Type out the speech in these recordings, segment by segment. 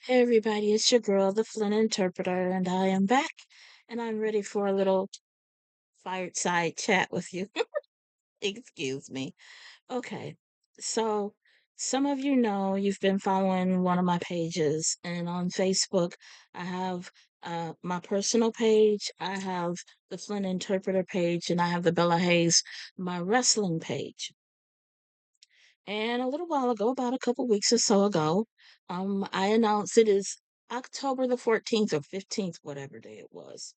Hey everybody, it's your girl, the Flynn Interpreter, and I am back, and I'm ready for a little fireside chat with you. Excuse me. Okay, so some of you know you've been following one of my pages, and on Facebook, I have my personal page, I have the Flynn Interpreter page, and I have the Bella Hayes, my wrestling page. And a little while ago, about a couple weeks or so ago, I announced it is October the 14th or 15th, whatever day it was.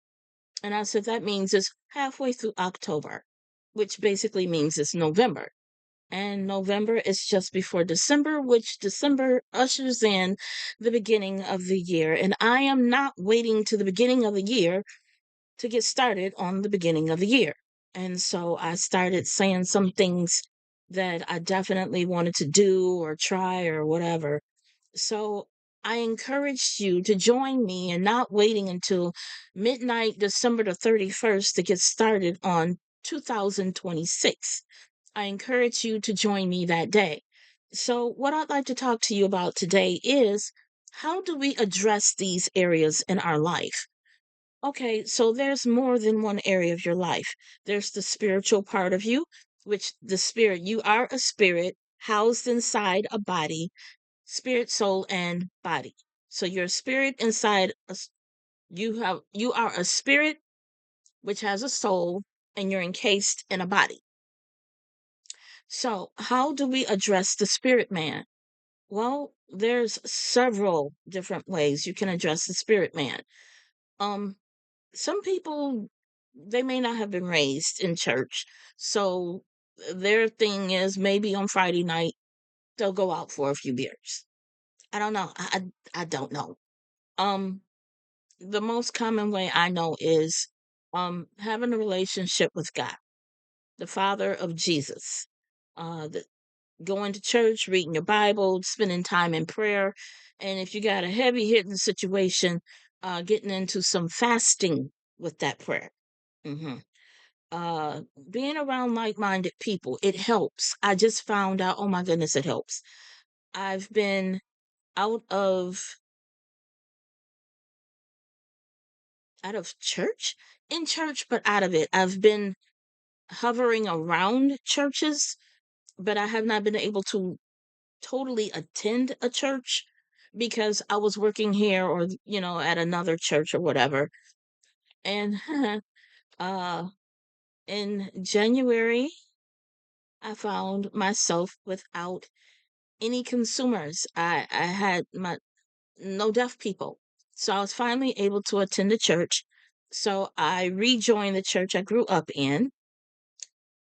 And I said that means it's halfway through October, which basically means it's November. And November is just before December, which December ushers in the beginning of the year. And I am not waiting to the beginning of the year to get started on the beginning of the year. And so I started saying some things that I definitely wanted to do or try or whatever. So I encouraged you to join me and not waiting until midnight, December the 31st to get started on 2026. I encourage you to join me that day. So, what I'd like to talk to you about today is how do we address these areas in our life? Okay, so there's more than one area of your life. There's the spiritual part of you, which the spirit, you are a spirit housed inside a body, spirit, soul, and body. So you're a spirit inside you are a spirit which has a soul and you're encased in a body. So how do we address the spirit man? Well, there's several different ways you can address the spirit man. Um some people they may not have been raised in church, so their thing is maybe on Friday night they'll go out for a few beers. I don't know. I don't know. Um, the most common way I know is having a relationship with God, the Father of Jesus. The, going to church, reading your Bible, spending time in prayer, and if you got a heavy hitting situation, getting into some fasting with that prayer. hmm uh Being around like-minded people, it helps. I just found out, oh my goodness, it helps. I've been out of church, in church, but out of it. I've been hovering around churches, but I have not been able to totally attend a church because I was working here or at another church or whatever. And uh in January I found myself without any consumers. I had my no deaf people. So I was finally able to attend the church. So I rejoined the church I grew up in.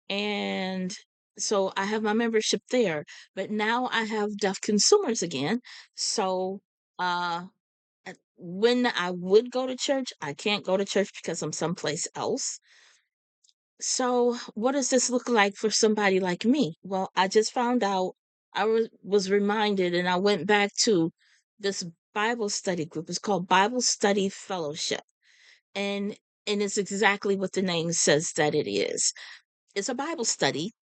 And so I have my membership there. But now I have deaf consumers again. So uh when I would go to church, I can't go to church because I'm someplace else. So, what does this look like for somebody like me? Well, I just found out, was reminded, and I went back to this Bible study group. It's called Bible Study Fellowship. And it's exactly what the name says that it is. It's a Bible study,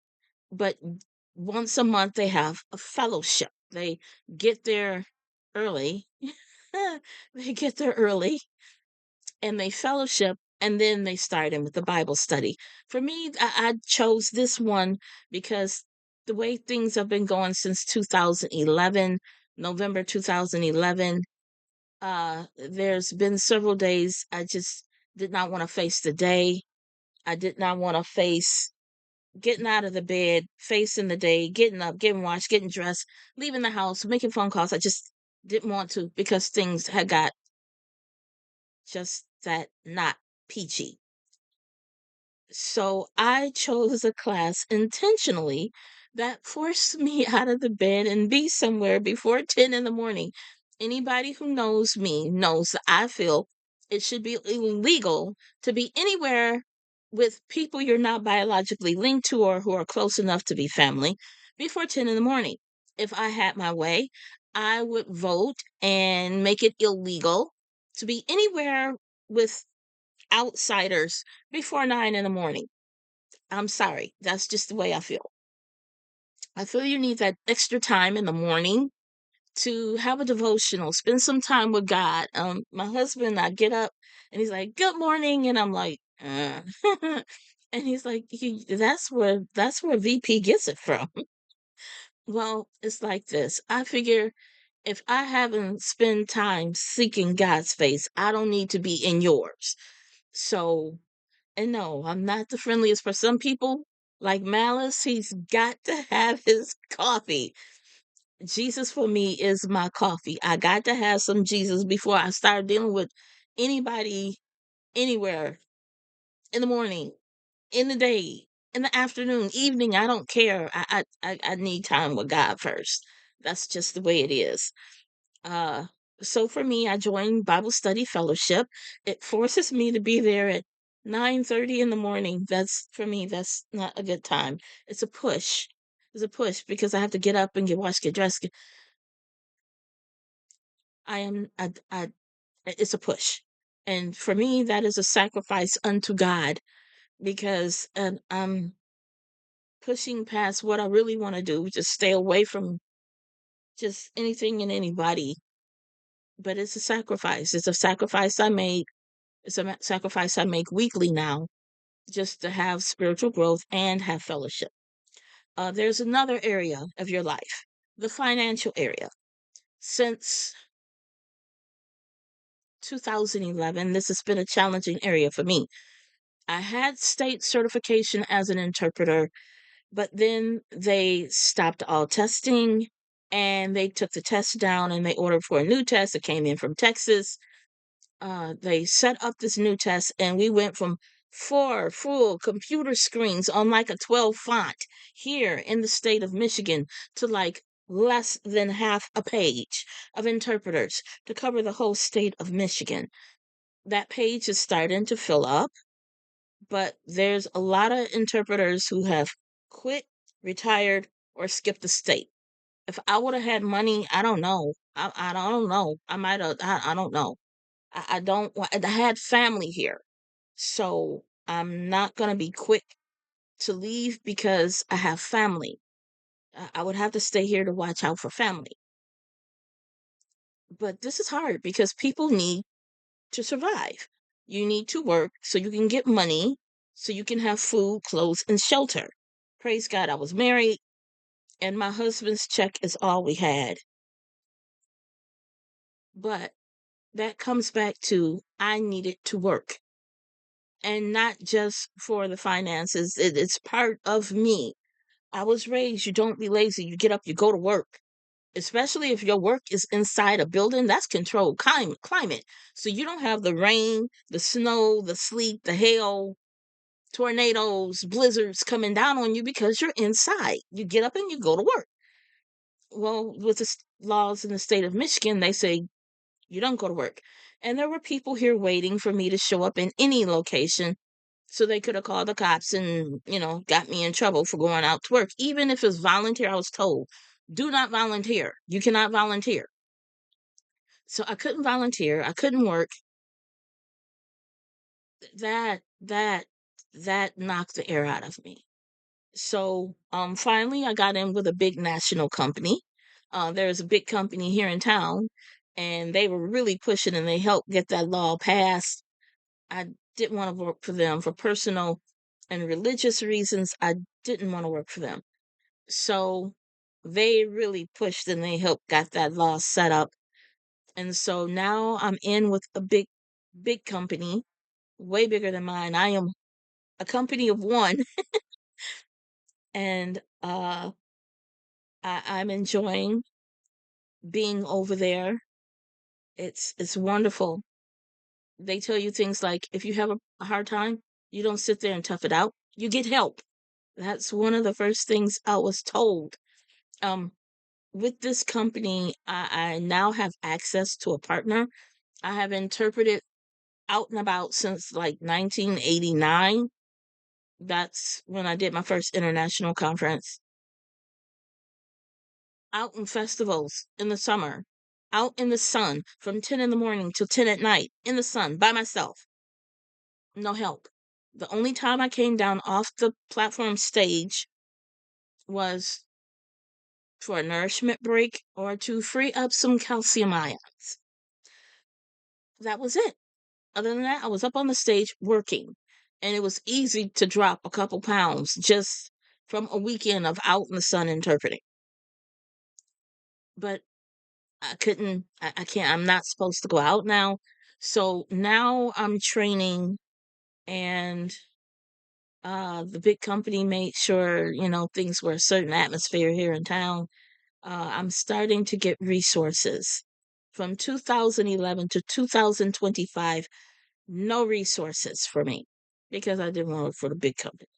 but once a month they have a fellowship. They get there early. They get there early and they fellowship and then they start in with the Bible study. For me, I chose this one because the way things have been going since 2011, November 2011, there's been several days I just did not want to face the day. I did not want to face getting out of the bed, facing the day, getting up, getting washed, getting dressed, leaving the house, making phone calls. I just didn't want to because things had got just that not peachy. So I chose a class intentionally that forced me out of the bed and be somewhere before 10 in the morning. Anybody who knows me knows that I feel it should be illegal to be anywhere with people you're not biologically linked to or who are close enough to be family before 10 in the morning. If I had my way, I would vote and make it illegal to be anywhere with outsiders before 9 in the morning. I'm sorry. That's just the way I feel. I feel you need that extra time in the morning to have a devotional, spend some time with God. My husband, I get up and he's like, "Good morning," and I'm like, and he's like, that's where VP gets it from." Well, it's like this. I figure if I haven't spent time seeking God's face, I don't need to be in yours. So, and no, I'm not the friendliest for some people. Like Malice, he's got to have his coffee. Jesus for me is my coffee. I got to have some Jesus before I start dealing with anybody anywhere, in the morning, in the day, in the afternoon, evening. I don't care. I need time with God first. That's just the way it is. Uh, so for me, I joined Bible Study Fellowship. It forces me to be there at 9:30 in the morning. That's for me. That's not a good time. It's a push. It's a push because I have to get up and get washed, get dressed. I am. It's a push, and for me, that is a sacrifice unto God because I'm pushing past what I really want to do, just stay away from just anything and anybody. But it's a sacrifice. It's a sacrifice I made. It's a sacrifice I make weekly now, just to have spiritual growth and have fellowship. There's another area of your life, the financial area. Since 2011, this has been a challenging area for me. I had state certification as an interpreter, but then they stopped all testing and they took the test down and they ordered for a new test. It came in from Texas. They set up this new test and we went from four full computer screens on like a 12 font here in the state of Michigan to like less than half a page of interpreters to cover the whole state of Michigan. That page is starting to fill up, but there's a lot of interpreters who have quit, retired, or skipped the state. If I would have had money, I don't know. I don't know. I might have. I don't know. I don't. I had family here, so I'm not gonna be quick to leave because I have family. I would have to stay here to watch out for family. But this is hard because people need to survive. You need to work so you can get money, so you can have food, clothes, and shelter. Praise God, I was married, and my husband's check is all we had. But that comes back to I needed to work, and not just for the finances. It's part of me. I was raised, you don't be lazy, you get up, you go to work. Especially if your work is inside a building, that's controlled climate. So you don't have the rain, the snow, the sleet, the hail, tornadoes, blizzards coming down on you because you're inside. You get up and you go to work. Well, with the laws in the state of Michigan, they say you don't go to work. And there were people here waiting for me to show up in any location so they could have called the cops and, got me in trouble for going out to work. Even if it's volunteer, I was told, do not volunteer. You cannot volunteer. So I couldn't volunteer. I couldn't work. That that that knocked the air out of me. So finally I got in with a big national company. There's a big company here in town and they were really pushing and they helped get that law passed. I didn't want to work for them for personal and religious reasons. I didn't want to work for them. So they really pushed and they helped got that law set up. And so now I'm in with a big company, way bigger than mine. I am a company of one, and I'm enjoying being over there. It's wonderful. They tell you things like if you have a hard time, you don't sit there and tough it out. You get help. That's one of the first things I was told. Um, with this company, I now have access to a partner. I have interpreted out and about since like 1989. That's when I did my first international conference. Out in festivals in the summer, out in the sun from 10 in the morning till 10 at night in the sun by myself. No help. The only time I came down off the platform stage was for a nourishment break or to free up some calcium ions. That was it. Other than that, I was up on the stage working, and it was easy to drop a couple pounds just from a weekend of out in the sun interpreting. But I couldn't, I can't, I'm not supposed to go out now. So now I'm training, and the big company made sure, things were a certain atmosphere here in town. I'm starting to get resources. From 2011 to 2025, no resources for me because I didn't work for the big company.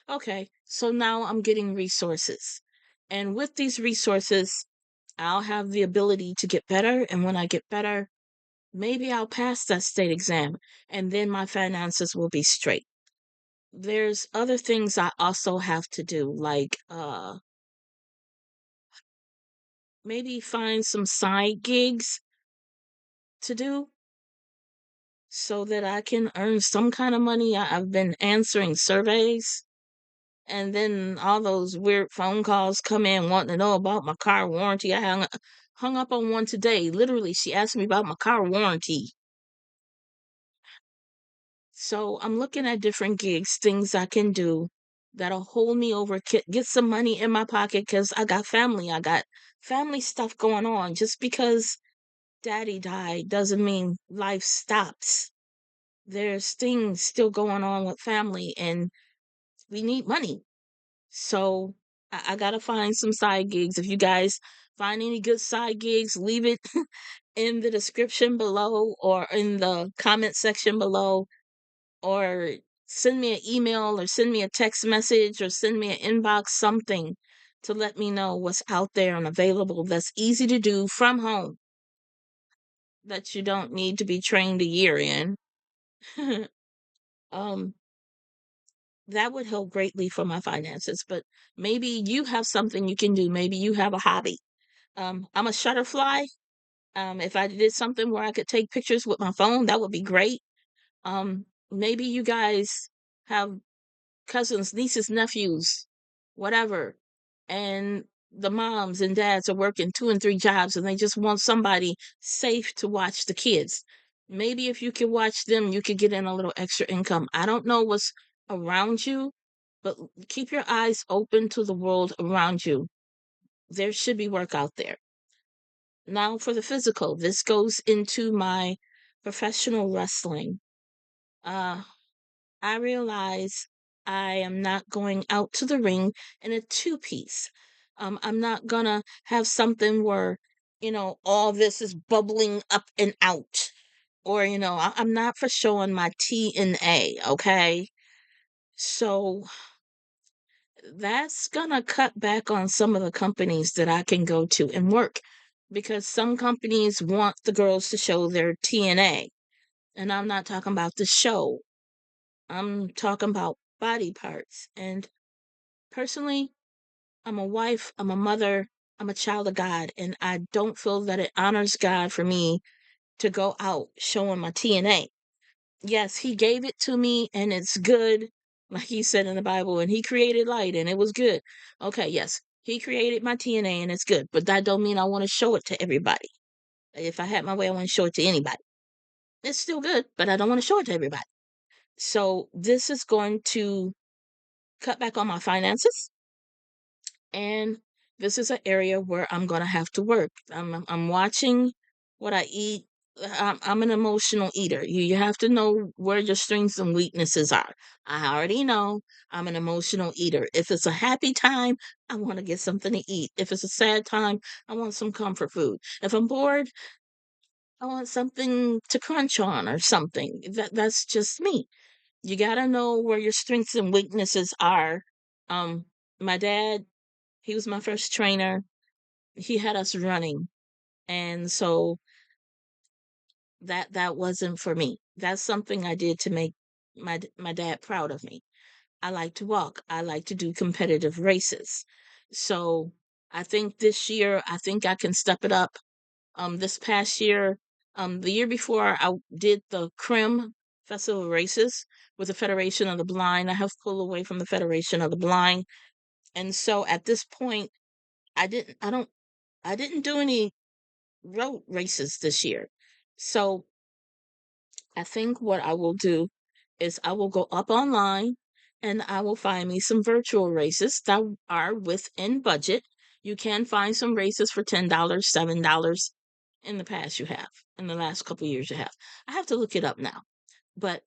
Okay, so now I'm getting resources. And with these resources, I'll have the ability to get better. And when I get better, maybe I'll pass that state exam and then my finances will be straight. There's other things I also have to do, like maybe find some side gigs to do so that I can earn some kind of money. I've been answering surveys, and then all those weird phone calls come in wanting to know about my car warranty. I hung up on one today. Literally, she asked me about my car warranty. So I'm looking at different gigs, things I can do that'll hold me over, get some money in my pocket because I got family. I got family stuff going on. Just because daddy died doesn't mean life stops. There's things still going on with family, and we need money. So I gotta find some side gigs. If you guys find any good side gigs, leave it in the description below or in the comment section below, or send me an email or send me a text message or send me an inbox, something to let me know what's out there and available that's easy to do from home, that you don't need to be trained a year in. um that would help greatly for my finances. But maybe you have something you can do. Maybe you have a hobby. I'm a shutterfly. If I did something where I could take pictures with my phone, that would be great. Maybe you guys have cousins, nieces, nephews, whatever, and the moms and dads are working two and three jobs and they just want somebody safe to watch the kids. Maybe if you could watch them, you could get in a little extra income. I don't know what's around you, but keep your eyes open to the world around you. There should be work out there. Now, for the physical, this goes into my professional wrestling. Uh, I realize I am not going out to the ring in a two piece. I'm not gonna have something where, all this is bubbling up and out. Or, I'm not for showing my TNA, okay? So that's gonna cut back on some of the companies that I can go to and work, because some companies want the girls to show their TNA. And I'm not talking about the show. I'm talking about body parts. And personally, I'm a wife, I'm a mother, I'm a child of God, and I don't feel that it honors God for me to go out showing my TNA. Yes, He gave it to me and it's good, like He said in the Bible, and He created light and it was good. Okay, yes, He created my TNA and it's good, but that don't mean I want to show it to everybody. If I had my way, I want to show it to anybody. It's still good, but I don't want to show it to everybody. So this is going to cut back on my finances, and this is an area where I'm gonna have to work. I'm watching what I eat. I'm an emotional eater. You have to know where your strengths and weaknesses are. I already know I'm an emotional eater. If it's a happy time, I want to get something to eat. If it's a sad time, I want some comfort food. If I'm bored, I want something to crunch on or something. That's just me. You gotta know where your strengths and weaknesses are. My dad, he was my first trainer. He had us running. And so that wasn't for me. That's something I did to make my dad proud of me. I like to walk. I like to do competitive races. So I think this year I think I can step it up. This past year, the year before I did the CRIM Festival races with the Federation of the Blind. I have pulled away from the Federation of the Blind. And so at this point, I don't, I didn't do any road races this year. So I think what I will do is I will go up online and I will find me some virtual races that are within budget. You can find some races for $10, $7 in the past you have. In the last couple of years you have. I have to look it up now. But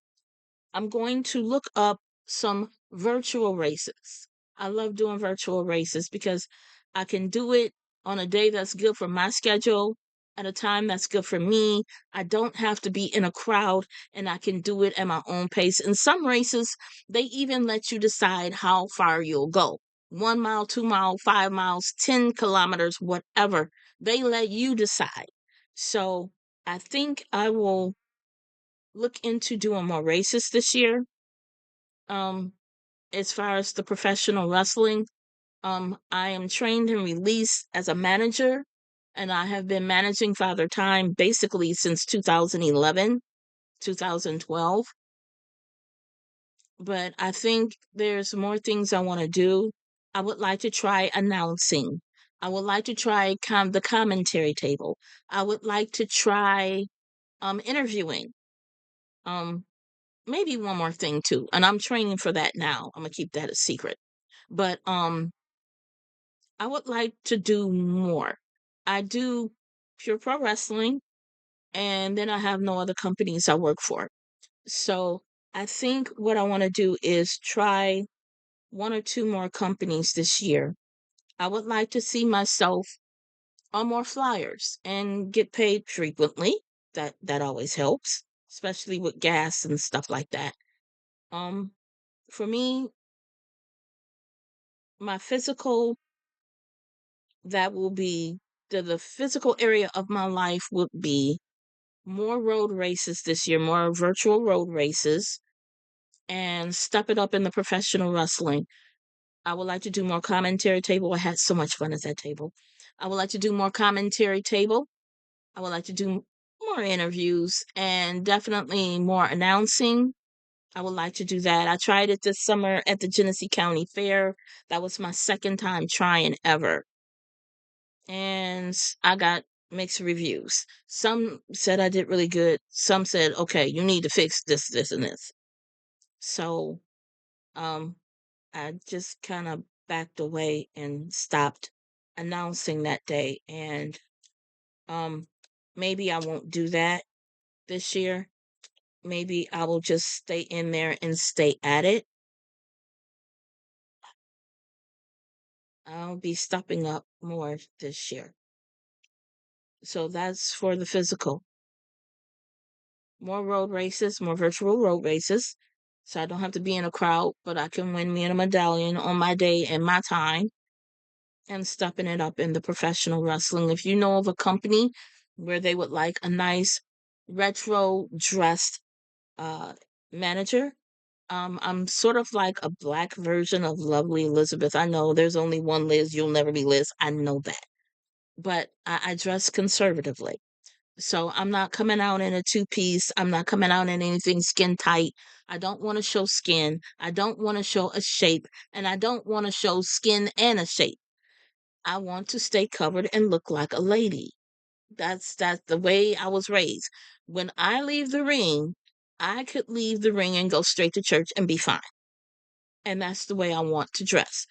I'm going to look up some virtual races. I love doing virtual races because I can do it on a day that's good for my schedule, at a time that's good for me. I don't have to be in a crowd and I can do it at my own pace. In some races, they even let you decide how far you'll go. 1 mile, 2 mile, 5 miles, 10 kilometers, whatever. They let you decide. So I think I will look into doing more races this year. Um, as far as the professional wrestling, I am trained and released as a manager, and I have been managing Father Time basically since 2011, 2012. But I think there's more things I want to do. I would like to try announcing. I would like to try the commentary table. I would like to try interviewing. Um, maybe one more thing too, and I'm training for that now. I'm gonna keep that a secret. But I would like to do more. I do pure pro wrestling, and then I have no other companies I work for. So I think what I want to do is try one or two more companies this year. I would like to see myself on more flyers and get paid frequently. That always helps, especially with gas and stuff like that. Um, for me, my physical that will be the physical area of my life would be more road races this year, more virtual road races, and step it up in the professional wrestling. I would like to do more commentary table. I had so much fun at that table. I would like to do more commentary table. I would like to do more interviews and definitely more announcing. I would like to do that. I tried it this summer at the Genesee County Fair. That was my second time trying ever. And I got mixed reviews. Some said I did really good. Some said, okay, you need to fix this, this, and this. So um, I just kind of backed away and stopped announcing that day. And um, maybe I won't do that this year. Maybe I will just stay in there and stay at it. I'll be stepping up more this year. So that's for the physical. More road races, more virtual road races. So I don't have to be in a crowd, but I can win me a medallion on my day and my time and stepping it up in the professional wrestling. If you know of a company where they would like a nice retro dressed uh, manager, I'm sort of like a black version of Lovely Elizabeth. I know there's only one Liz, you'll never be Liz. I know that. But I dress conservatively. So I'm not coming out in a two piece. I'm not coming out in anything skin tight. I don't want to show skin. I don't want to show a shape. And I don't want to show skin and a shape. I want to stay covered and look like a lady. That's the way I was raised. When I leave the ring, I could leave the ring and go straight to church and be fine. And that's the way I want to dress.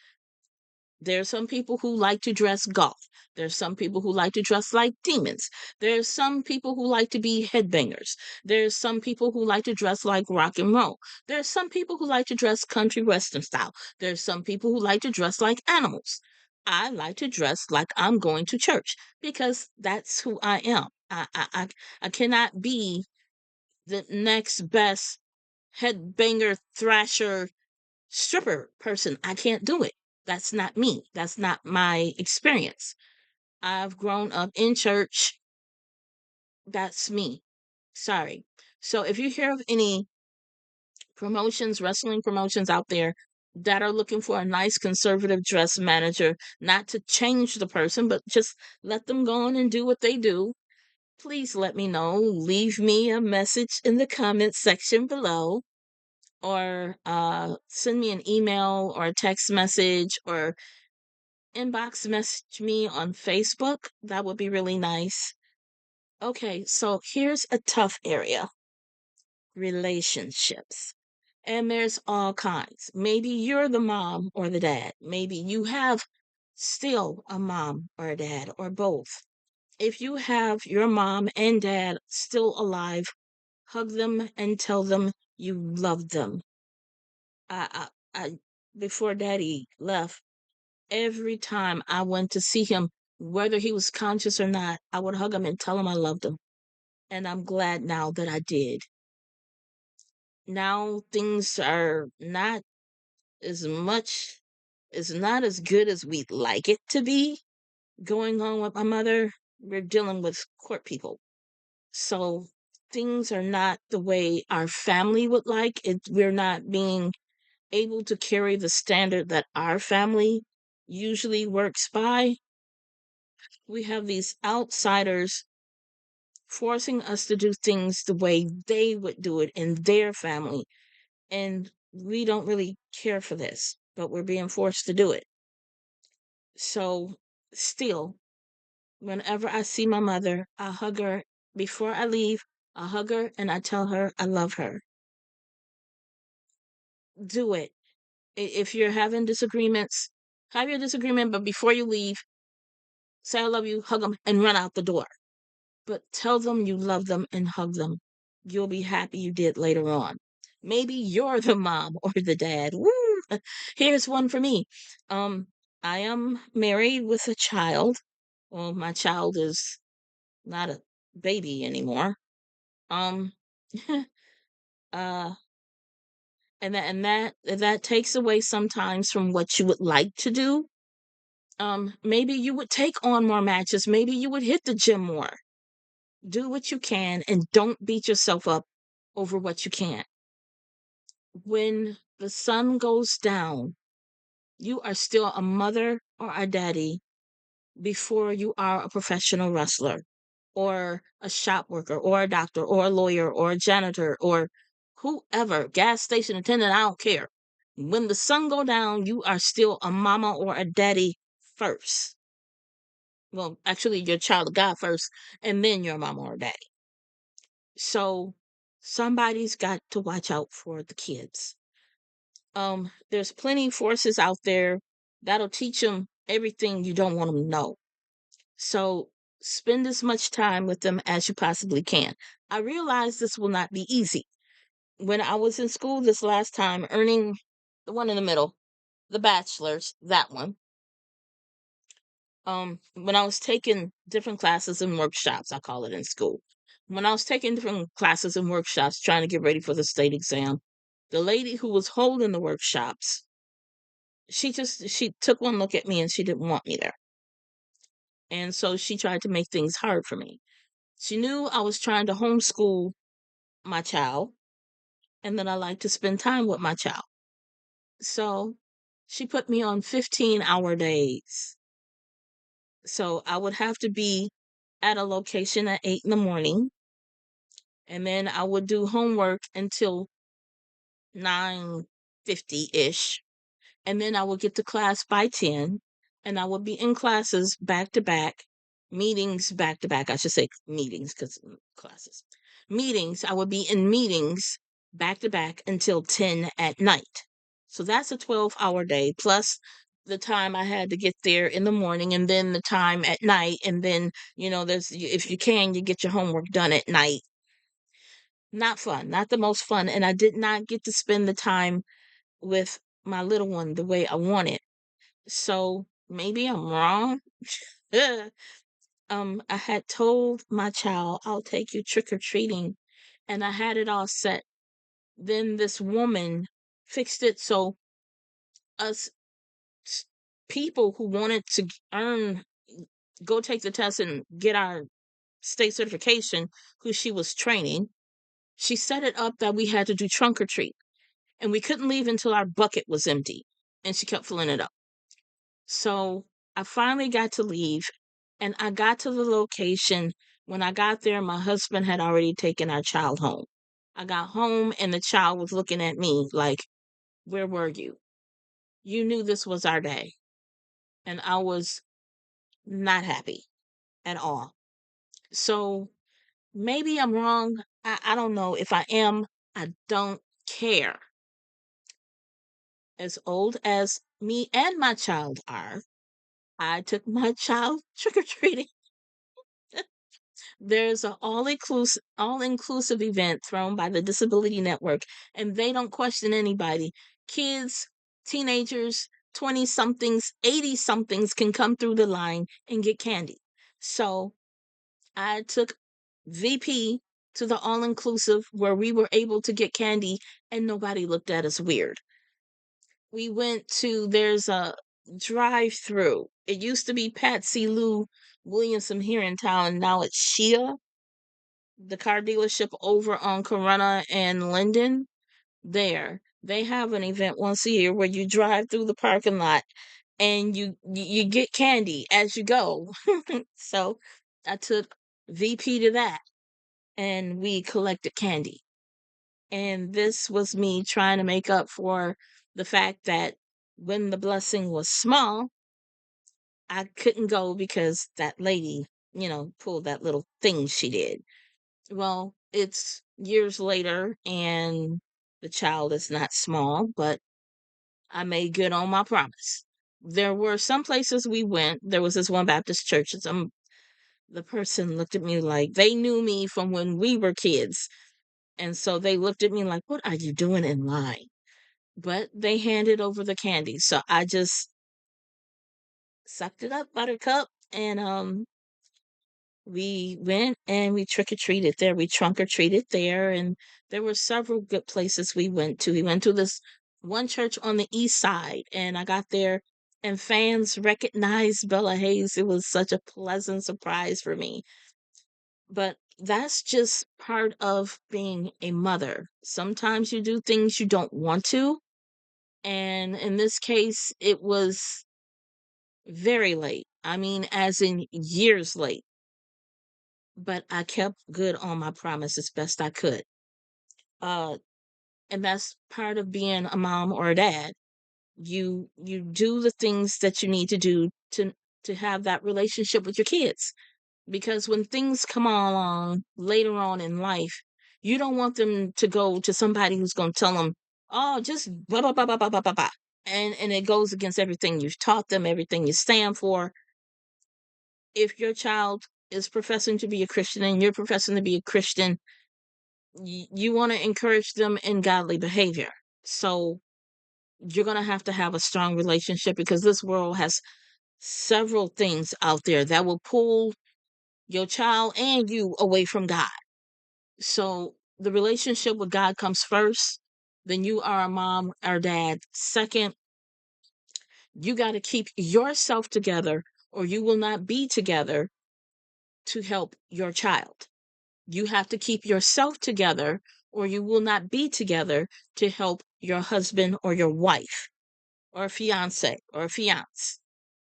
There's some people who like to dress golf. There's some people who like to dress like demons. There's some people who like to be headbangers. There's some people who like to dress like rock and roll. There's some people who like to dress country western style. There's some people who like to dress like animals. I like to dress like I'm going to church because that's who I am. I cannot be the next best headbanger, thrasher, stripper person. I can't do it. That's not me. That's not my experience. I've grown up in church. That's me. Sorry. So if you hear of any promotions, wrestling promotions out there that are looking for a nice conservative dress manager, not to change the person, but just let them go on and do what they do, please let me know. Leave me a message in the comment section below or send me an email or a text message or inbox message me on Facebook. That would be really nice. Okay, so here's a tough area: relationships. And there's all kinds. Maybe you're the mom or the dad. Maybe you have still a mom or a dad or both. If you have your mom and dad still alive, hug them and tell them you love them. I before daddy left, every time I went to see him, whether he was conscious or not, I would hug him and tell him I loved him. And I'm glad now that I did. Now things are not as much, is not as good as we'd like it to be going on with my mother. We're dealing with court people. So things are not the way our family would like it. We're not being able to carry the standard that our family usually works by. We have these outsiders forcing us to do things the way they would do it in their family. And we don't really care for this, but we're being forced to do it. So, still, whenever I see my mother, I hug her. Before I leave, I hug her and I tell her I love her. Do it. If you're having disagreements, have your disagreement, but before you leave, say I love you, hug them, and run out the door. But tell them you love them and hug them. You'll be happy you did later on. Maybe you're the mom or the dad. Woo! Here's one for me. Um, I am married with a child. Well, my child is not a baby anymore. Um, uh, and that takes away sometimes from what you would like to do. Maybe you would take on more matches. Maybe you would hit the gym more. Do what you can and don't beat yourself up over what you can't. When the sun goes down, you are still a mother or a daddy before you are a professional wrestler or a shop worker or a doctor or a lawyer or a janitor or whoever, gas station attendant, I don't care. When the sun go down, you are still a mama or a daddy first. Well, actually, your child of God first, and then your mama or daddy. So somebody's got to watch out for the kids. There's plenty forces out there that'll teach them everything you don't want them to know. So spend as much time with them as you possibly can. I realize this will not be easy. When I was in school this last time, earning the one in the middle, the bachelor's, that one. When I was taking different classes and workshops, I call it in school. When I was taking different classes and workshops, trying to get ready for the state exam, the lady who was holding the workshops, she took one look at me and she didn't want me there. And so she tried to make things hard for me. She knew I was trying to homeschool my child and that I like to spend time with my child. So she put me on 15-hour days. So I would have to be at a location at 8 in the morning, and then I would do homework until 9:50-ish, and then I would get to class by 10, and I would be in classes back to back, meetings back to back. I should say meetings because classes. Meetings, I would be in meetings back to back until 10 at night. So that's a 12-hour day plus the time I had to get there in the morning and then the time at night. And then, there's, if you can, you get your homework done at night. Not fun, not the most fun. And I did not get to spend the time with my little one the way I wanted. So maybe I'm wrong. I had told my child, I'll take you trick or treating, and I had it all set. Then this woman fixed it so us people who wanted to earn, go take the test and get our state certification, who she was training, she set it up that we had to do trunk or treat, and we couldn't leave until our bucket was empty, and she kept filling it up. So I finally got to leave and I got to the location. When I got there, my husband had already taken our child home. I got home and the child was looking at me like, where were you? You knew this was our day. and I was not happy at all. So maybe I'm wrong. I don't know. If I am, I don't care. As old as me and my child are, I took my child trick or treating. There's an all inclusive event thrown by the Disability Network, and they don't question anybody. Kids, teenagers, 20 somethings, 80 somethings can come through the line and get candy. So I took VP to the all inclusive where we were able to get candy and nobody looked at us weird. We went to, there's a drive through. It used to be Patsy Lou Williamson here in town. Now it's Shia, the car dealership over on Corona and Linden. There, they have an event once a year where you drive through the parking lot and you get candy as you go. So I took VP to that and we collected candy. And this was me trying to make up for the fact that when the blessing was small, I couldn't go because that lady, pulled that little thing she did. Well, it's years later and the child is not small, but I made good on my promise. There were some places we went. There was this one Baptist church. The person looked at me like they knew me from when we were kids. And so they looked at me like, what are you doing in line? But they handed over the candy. So I just sucked it up, buttercup, and we went and we trick or treated there. We trunk or treated there, and there were several good places we went to. We went to this one church on the east side, and I got there, and fans recognized Bella Hayes. It was such a pleasant surprise for me. But that's just part of being a mother. Sometimes you do things you don't want to, and in this case, it was very late. I mean, as in years late, but I kept good on my promise as best I could. Uh, and that's part of being a mom or a dad. You do the things that you need to do to have that relationship with your kids. Because when things come along later on in life, you don't want them to go to somebody who's going to tell them, "Oh, just blah blah blah blah blah blah blah," blah," and it goes against everything you've taught them, everything you stand for. If your child is professing to be a Christian and you're professing to be a Christian, you want to encourage them in godly behavior. So you're going to have a strong relationship because this world has several things out there that will pull your child and you away from God. So the relationship with God comes first. Then you are a mom or dad. Second, you got to keep yourself together or you will not be together to help your child. You have to keep yourself together or you will not be together to help your husband or your wife or a fiance or a fiance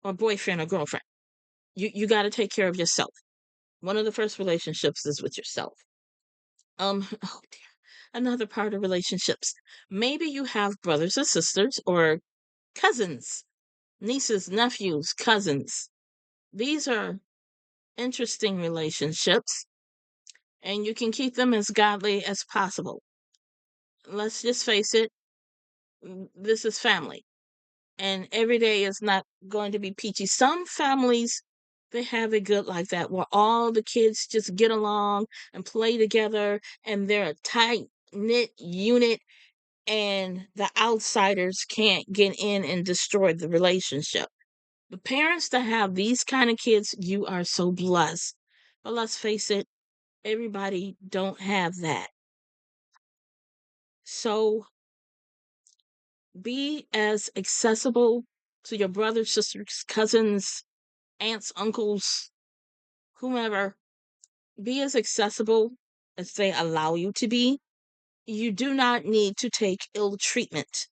or boyfriend or girlfriend. You got to take care of yourself. One of the first relationships is with yourself. Oh dear. Another part of relationships. Maybe you have brothers and sisters or cousins, nieces, nephews, cousins. These are interesting relationships and you can keep them as godly as possible. Let's just face it, this is family. And every day is not going to be peachy. Some families, they have it good like that, where all the kids just get along and play together, and they're a tight knit unit, and the outsiders can't get in and destroy the relationship. The parents that have these kind of kids, you are so blessed. But let's face it, everybody don't have that. So be as accessible to your brothers, sisters, cousins, aunts, uncles, whomever. Be as accessible as they allow you to be. You do not need to take ill treatment.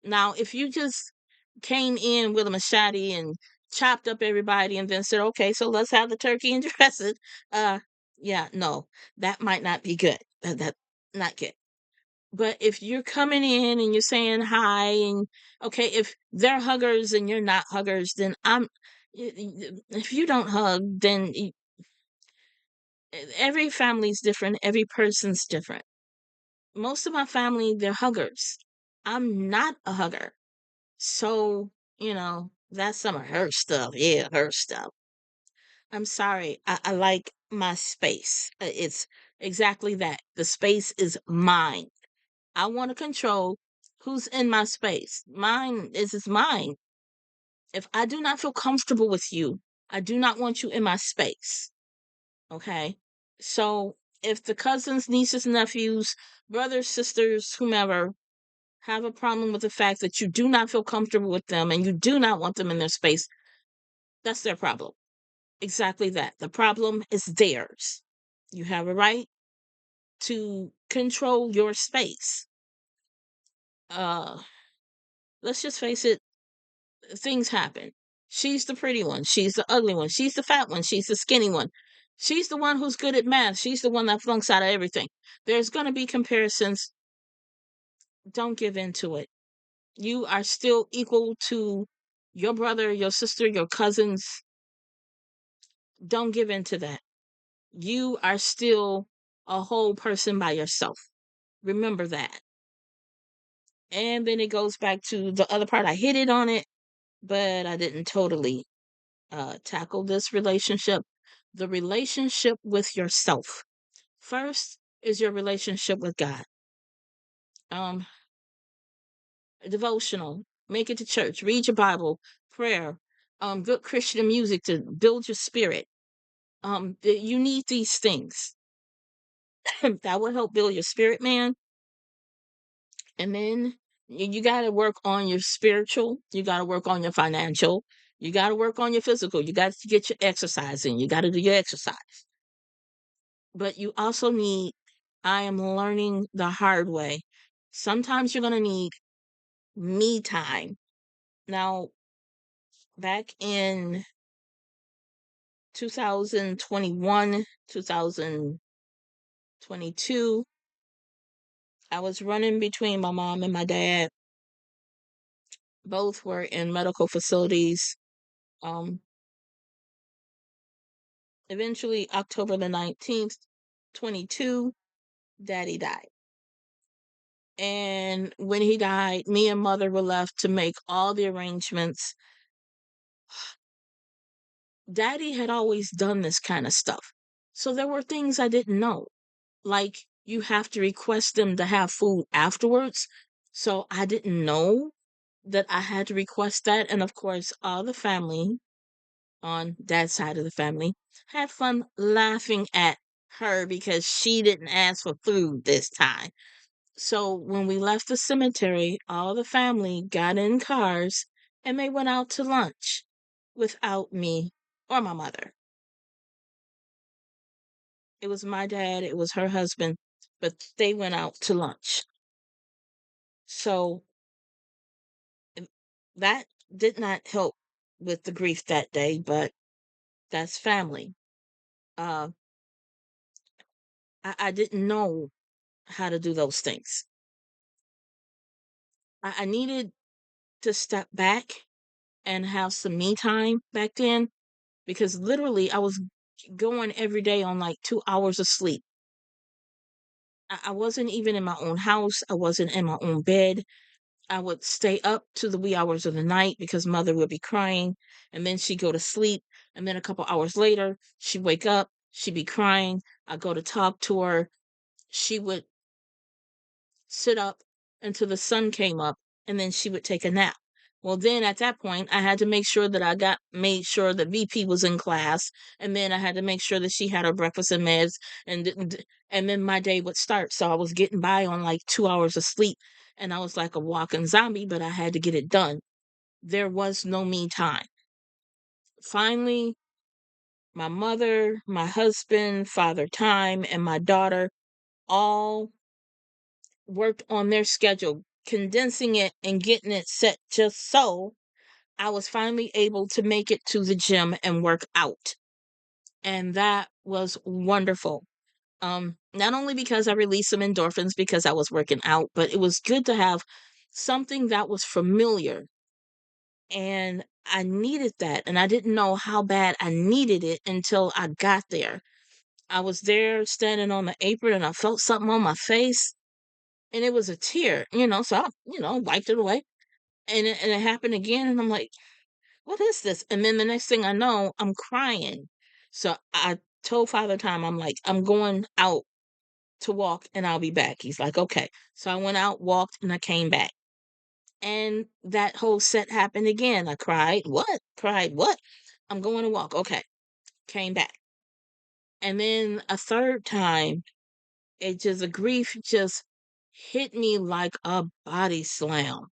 Now, if you just came in with a machete and chopped up everybody and then said, okay, so let's have the turkey and dress it, yeah, no, that might not be good. That not good. But if you're coming in and you're saying hi, and okay, if they're huggers and you're not huggers, then if you don't hug, then every family's different, every person's different. Most of my family, they're huggers. I'm not a hugger. So, that's some of her stuff. Yeah, her stuff. I'm sorry. I like my space. It's exactly that. The space is mine. I want to control who's in my space. Mine is mine. If I do not feel comfortable with you, I do not want you in my space. Okay? So if the cousins, nieces, nephews, brothers, sisters, whomever have a problem with the fact that you do not feel comfortable with them and you do not want them in their space, that's their problem. Exactly that. The problem is theirs. You have a right to control your space. Uh, let's just face it, things happen. She's the pretty one. She's the ugly one. She's the fat one. She's the skinny one. She's the one who's good at math. She's the one that flunks out of everything. There's going to be comparisons. Don't give in to it. You are still equal to your brother, your sister, your cousins. Don't give in to that. You are still a whole person by yourself. Remember that. And then it goes back to the other part. I hit it on it, but I didn't totally tackle this relationship. The relationship with yourself. First is your relationship with God. Um, Devotional. Make it to church. Read your Bible. Prayer. Good Christian music to build your spirit. You need these things that will help build your spirit, man. And then you got to work on your spiritual. You got to work on your financial. You got to work on your physical. You got to get your exercise in. You got to do your exercise. But you also need, I am learning the hard way. Sometimes you're going to need me time. Now, back in 2021, 2022, I was running between my mom and my dad. Both were in medical facilities. Um, Eventually, October the 19th, 22, daddy died. And when he died, me and mother were left to make all the arrangements. Daddy had always done this kind of stuff. So there were things I didn't know. Like you have to request them to have food afterwards. So I didn't know that I had to request that. And of course, all the family on dad's side of the family had fun laughing at her because she didn't ask for food this time. So when we left the cemetery, all the family got in cars and they went out to lunch without me or my mother. It was my dad, it was her husband, but they went out to lunch. So that did not help with the grief that day, but that's family. Uh, I didn't know how to do those things. I needed to step back and have some me time back then because literally I was going every day on like 2 hours of sleep. I wasn't even in my own house. I wasn't in my own bed. I would stay up to the wee hours of the night because mother would be crying and then she'd go to sleep. And then a couple hours later, she'd wake up, she'd be crying. I'd go to talk to her. She would sit up until the sun came up and then she would take a nap. Well, then at that point, I had to make sure that made sure that VP was in class. And then I had to make sure that she had her breakfast and meds. And then my day would start. So I was getting by on like 2 hours of sleep. And I was like a walking zombie, but I had to get it done. There was no me time. Finally, my mother, my husband, Father Time, and my daughter all worked on their schedule, condensing it and getting it set just so I was finally able to make it to the gym and work out. And that was wonderful. Not only because I released some endorphins because I was working out, but it was good to have something that was familiar. And I needed that. And I didn't know how bad I needed it until I got there. I was there standing on the apron and I felt something on my face and it was a tear, so I, wiped it away. And it happened again. And I'm like, what is this? And then the next thing I know, I'm crying. So I told Father Time, I'm like, I'm going out to walk and I'll be back. He's like, okay. So I went out, walked, and I came back. And that whole set happened again. I cried. What? Cried. What? I'm going to walk. Okay. Came back. And then a third time, the grief just hit me like a body slam.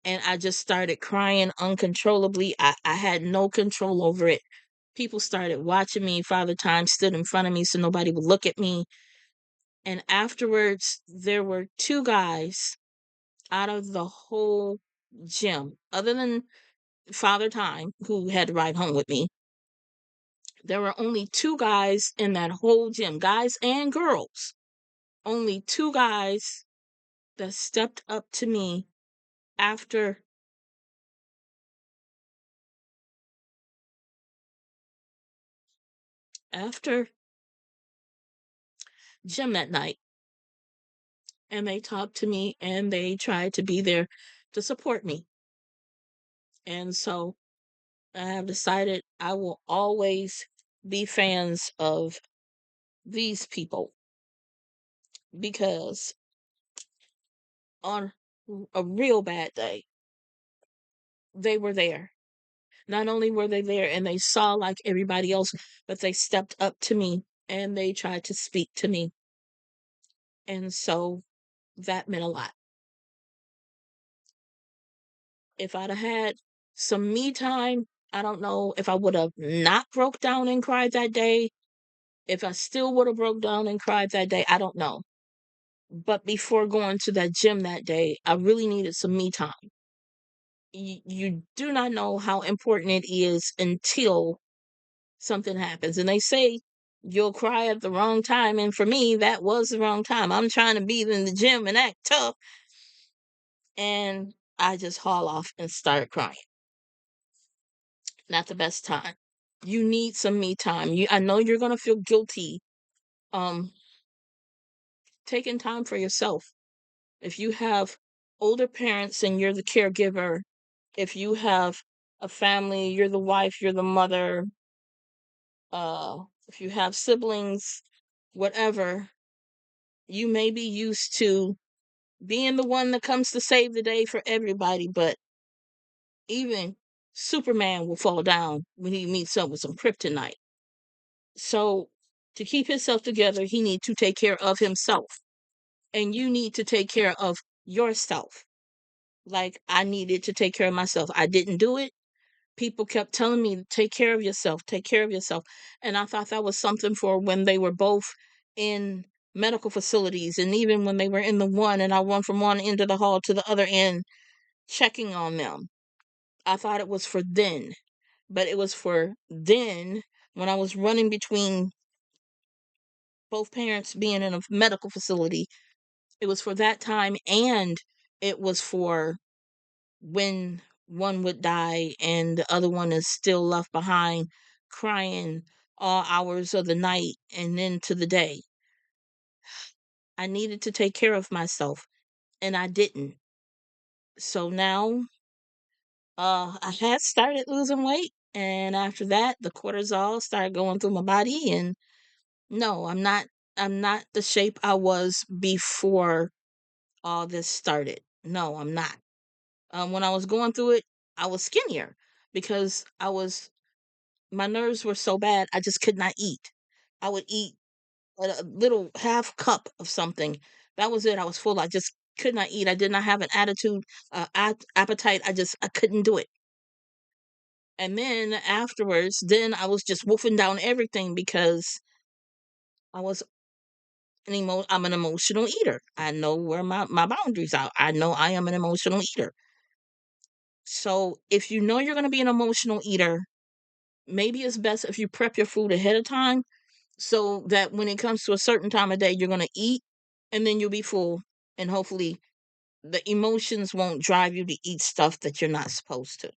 And I just started crying uncontrollably. I had no control over it. People started watching me. Father Time stood in front of me so nobody would look at me. And afterwards, there were two guys out of the whole gym, other than Father Time, who had to ride home with me. There were only two guys in that whole gym, guys and girls. Only two guys that stepped up to me after after gym that night, and they talked to me and they tried to be there to support me. And so I have decided I will always be fans of these people because on a real bad day, they were there. Not only were they there and they saw like everybody else, but they stepped up to me and they tried to speak to me. And so that meant a lot. If I'd have had some me time, I don't know if I would have not broke down and cried that day. If I still would have broke down and cried that day, I don't know. But before going to that gym that day, I really needed some me time. You do not know how important it is until something happens. And they say you'll cry at the wrong time. And for me, that was the wrong time. I'm trying to be in the gym and act tough. And I just haul off and start crying. Not the best time. You need some me time. I know you're gonna feel guilty um taking time for yourself. If you have older parents and you're the caregiver, if you have a family, you're the wife, you're the mother, if you have siblings, whatever, you may be used to being the one that comes to save the day for everybody, but even Superman will fall down when he meets up with some kryptonite. So to keep himself together, he needs to take care of himself. And you need to take care of yourself. Like I needed to take care of myself. I didn't do it. People kept telling me, take care of yourself, take care of yourself. And I thought that was something for when they were both in medical facilities. And even when they were in the one, and I went from one end of the hall to the other end, checking on them. I thought it was for then, but it was for then when I was running between both parents being in a medical facility. It was for that time, and it was for when one would die and the other one is still left behind crying all hours of the night and into the day. I needed to take care of myself and I didn't. So now I had started losing weight, and after that the cortisol started going through my body. And no, I'm not the shape I was before all this started. No, I'm not. When I was going through it, I was skinnier because my nerves were so bad, I just could not eat. I would eat a little half cup of something. That was it. I was full. I just could not eat. I did not have an attitude, appetite. I couldn't do it. And then afterwards, then I was just wolfing down everything because I was I'm an emotional eater. I know where my boundaries are. I know I am an emotional eater. So if you know you're going to be an emotional eater, maybe it's best if you prep your food ahead of time so that when it comes to a certain time of day, you're going to eat and then you'll be full. And hopefully, the emotions won't drive you to eat stuff that you're not supposed to.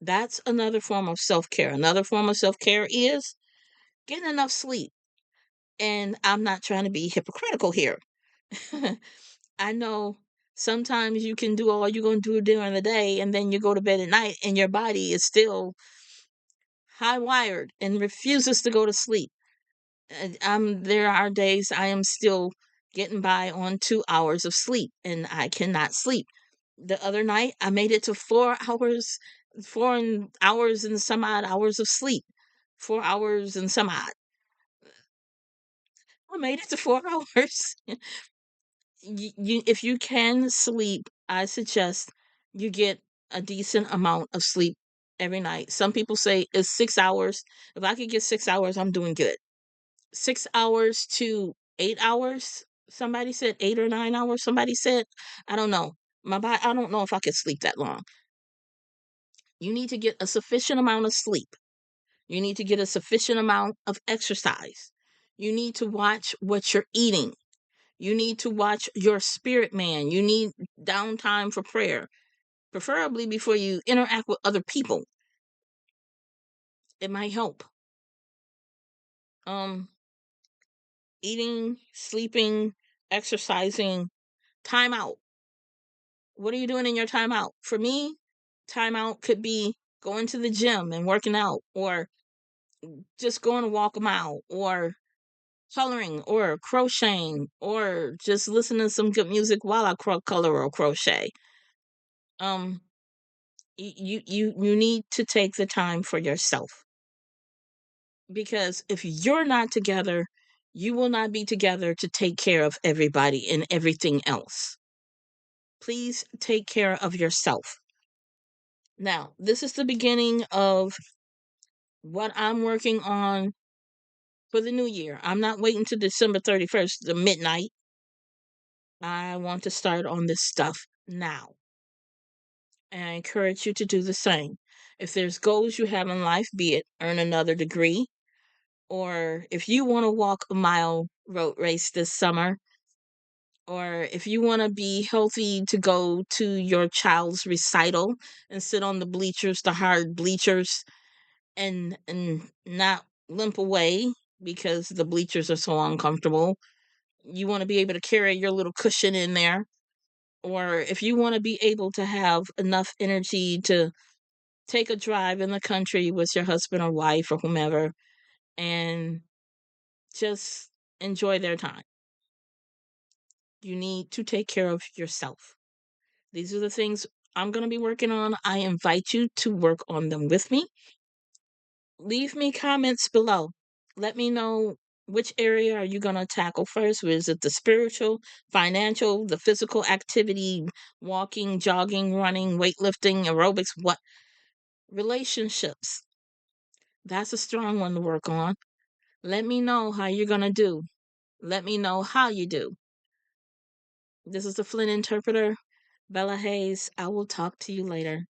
That's another form of self care. Another form of self care is getting enough sleep. And I'm not trying to be hypocritical here. I know sometimes you can do all you're going to do during the day, and then you go to bed at night and your body is still high wired and refuses to go to sleep. There are days I am still getting by on 2 hours of sleep and I cannot sleep. The other night I made it to 4 hours, hours and some odd hours of sleep. 4 hours and some odd. I made it to 4 hours. If you can sleep, I suggest you get a decent amount of sleep every night. Some people say it's 6 hours. If I could get 6 hours, I'm doing good. 6 hours to 8 hours. Somebody said 8 or 9 hours. Somebody said, I don't know. My body, I don't know if I could sleep that long. You need to get a sufficient amount of sleep. You need to get a sufficient amount of exercise. You need to watch what you're eating. You need to watch your spirit man. You need downtime for prayer, preferably before you interact with other people. It might help. Um, Eating, sleeping, exercising, time out. What are you doing in your time out? For me, time out could be going to the gym and working out, or just going to walk a mile, or coloring, or crocheting, or just listening to some good music while I color or crochet. Um, you need to take the time for yourself, because if you're not together, you will not be together to take care of everybody and everything else. Please take care of yourself. Now, this is the beginning of what I'm working on for the new year. I'm not waiting to December 31st, the midnight. I want to start on this stuff now. And I encourage you to do the same. If there's goals you have in life, be it earn another degree, or if you want to walk a mile road race this summer, or if you want to be healthy to go to your child's recital and sit on the bleachers, the hard bleachers, and not limp away because the bleachers are so uncomfortable. You want to be able to carry your little cushion in there, or if you want to be able to have enough energy to take a drive in the country with your husband or wife or whomever and just enjoy their time. You need to take care of yourself. These are the things I'm going to be working on. I invite you to work on them with me. Leave me comments below. Let me know, which area are you going to tackle first? Is it the spiritual, financial, the physical activity, walking, jogging, running, weightlifting, aerobics, what? Relationships. That's a strong one to work on. Let me know how you're going to do. Let me know how you do. This is the Flynn Interpreter, Bella Hayes. I will talk to you later.